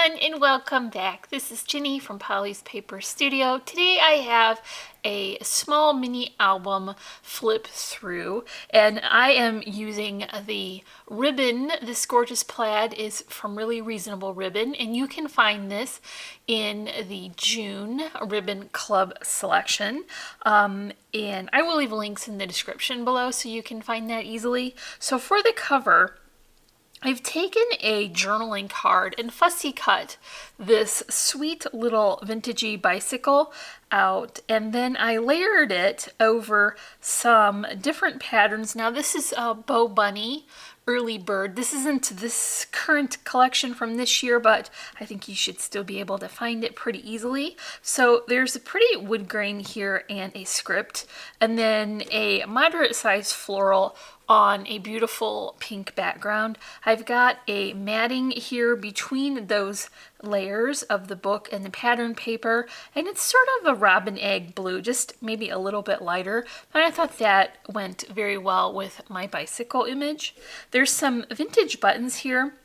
everyone, and welcome back. This is Jenny from Polly's Paper Studio. Today I have a small mini album flip through, and I am using the ribbon. This gorgeous plaid is from Really Reasonable Ribbon, and you can find this in the June Ribbon Club selection. And I will leave links in the description below so you can find that easily. So for the cover, I've taken a journaling card and fussy cut this sweet little vintagey bicycle out, and then I layered it over some different patterns. Now this is a BoBunny Early Bird. This isn't this current collection from this year, but I think you should still be able to find it pretty easily. So there's a pretty wood grain here and a script, and then a moderate sized floral on a beautiful pink background. I've got a matting here between those layers of the book and the pattern paper, and it's sort of a robin egg blue, just maybe a little bit lighter, but I thought that went very well with my bicycle image. There's some vintage buttons here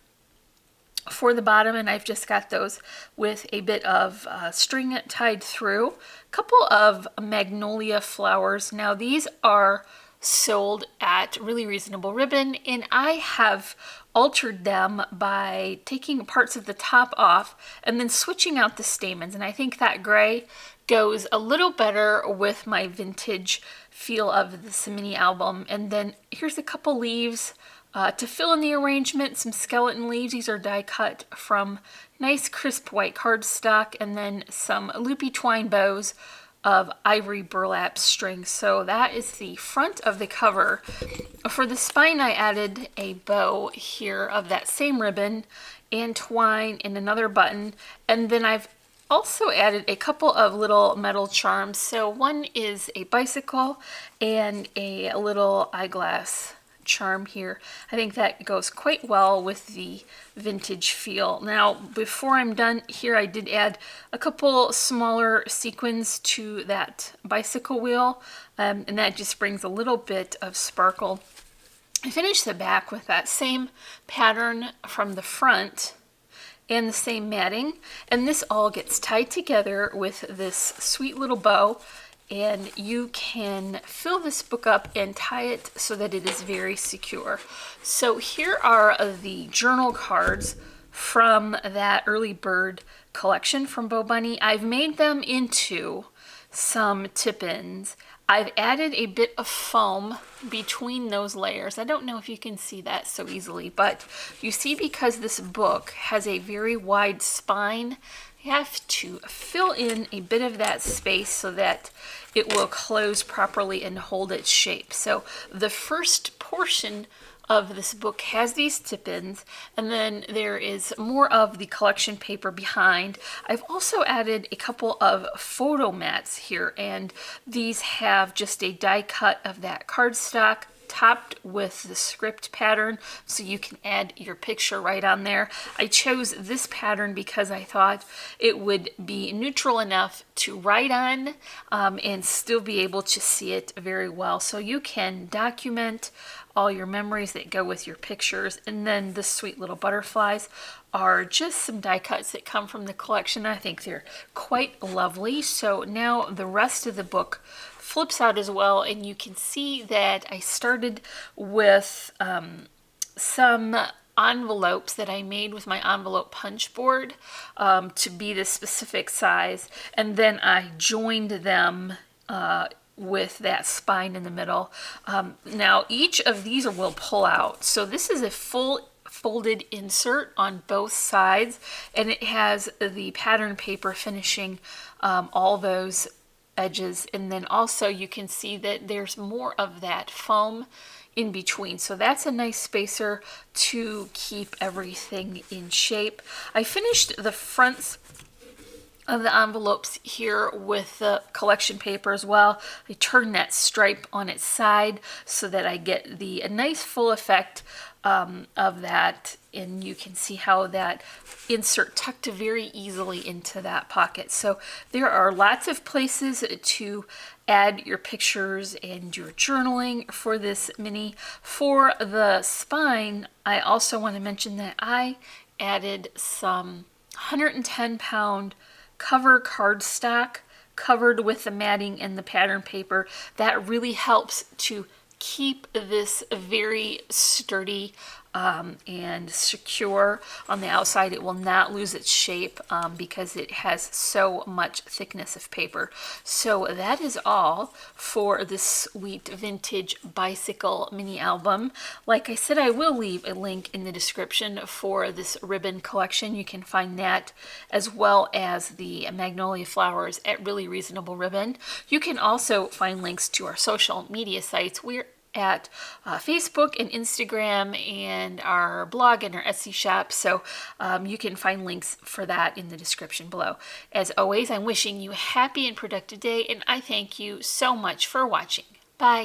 for the bottom, and I've just got those with a bit of string tied through. A couple of magnolia flowers. Now these are sold at Really Reasonable Ribbon, and I have altered them by taking parts of the top off and then switching out the stamens, and I think that gray goes a little better with my vintage feel of this mini album. And then here's a couple leaves to fill in the arrangement, some skeleton leaves. These are die cut from nice crisp white cardstock, and then some loopy twine bows of ivory burlap string. So that is the front of the cover. For the spine, I added a bow here of that same ribbon and twine and another button, and then I've also added a couple of little metal charms. So one is a bicycle and a little eyeglass charm here. I think that goes quite well with the vintage feel. Now before I'm done here, I did add a couple smaller sequins to that bicycle wheel, and that just brings a little bit of sparkle. I finished the back with that same pattern from the front and the same matting, and this all gets tied together with this sweet little bow, and you can fill this book up and tie it so that it is very secure. So here are the journal cards from that Early Bird collection from BoBunny. I've made them into some tip-ins. I've added a bit of foam between those layers. I don't know if you can see that so easily, but you see, because this book has a very wide spine, you have to fill in a bit of that space so that it will close properly and hold its shape. So the first portion of this book has these tip-ins, and then there is more of the collection paper behind. I've also added a couple of photo mats here, and these have just a die cut of that cardstock topped with the script pattern, so you can add your picture right on there. I chose this pattern because I thought it would be neutral enough to write on and still be able to see it very well. So you can document all your memories that go with your pictures. And then the sweet little butterflies are just some die cuts that come from the collection. I think they're quite lovely. So now the rest of the book flips out as well, and you can see that I started with some envelopes that I made with my envelope punch board to be the specific size, and then I joined them with that spine in the middle. Now each of these will pull out, so this is a full folded insert on both sides, and it has the pattern paper finishing all those edges, and then also you can see that there's more of that foam in between, so that's a nice spacer to keep everything in shape. I finished the fronts of the envelopes here with the collection paper as well. I turned that stripe on its side so that I get the nice full effect of that, and you can see how that insert tucked very easily into that pocket. So there are lots of places to add your pictures and your journaling for this mini. For the spine, I also want to mention that I added some 110-pound cover cardstock covered with the matting and the pattern paper. That really helps to keep this very sturdy and secure on the outside. It will not lose its shape because it has so much thickness of paper. So that is all for this sweet vintage bicycle mini album. Like I said, I will leave a link in the description for this ribbon collection. You can find that as well as the magnolia flowers at really reasonable ribbon. You can also find links to our social media sites. We're at Facebook and Instagram and our blog and our Etsy shop, so you can find links for that in the description below. As always, I'm wishing you a happy and productive day, and I thank you so much for watching. Bye.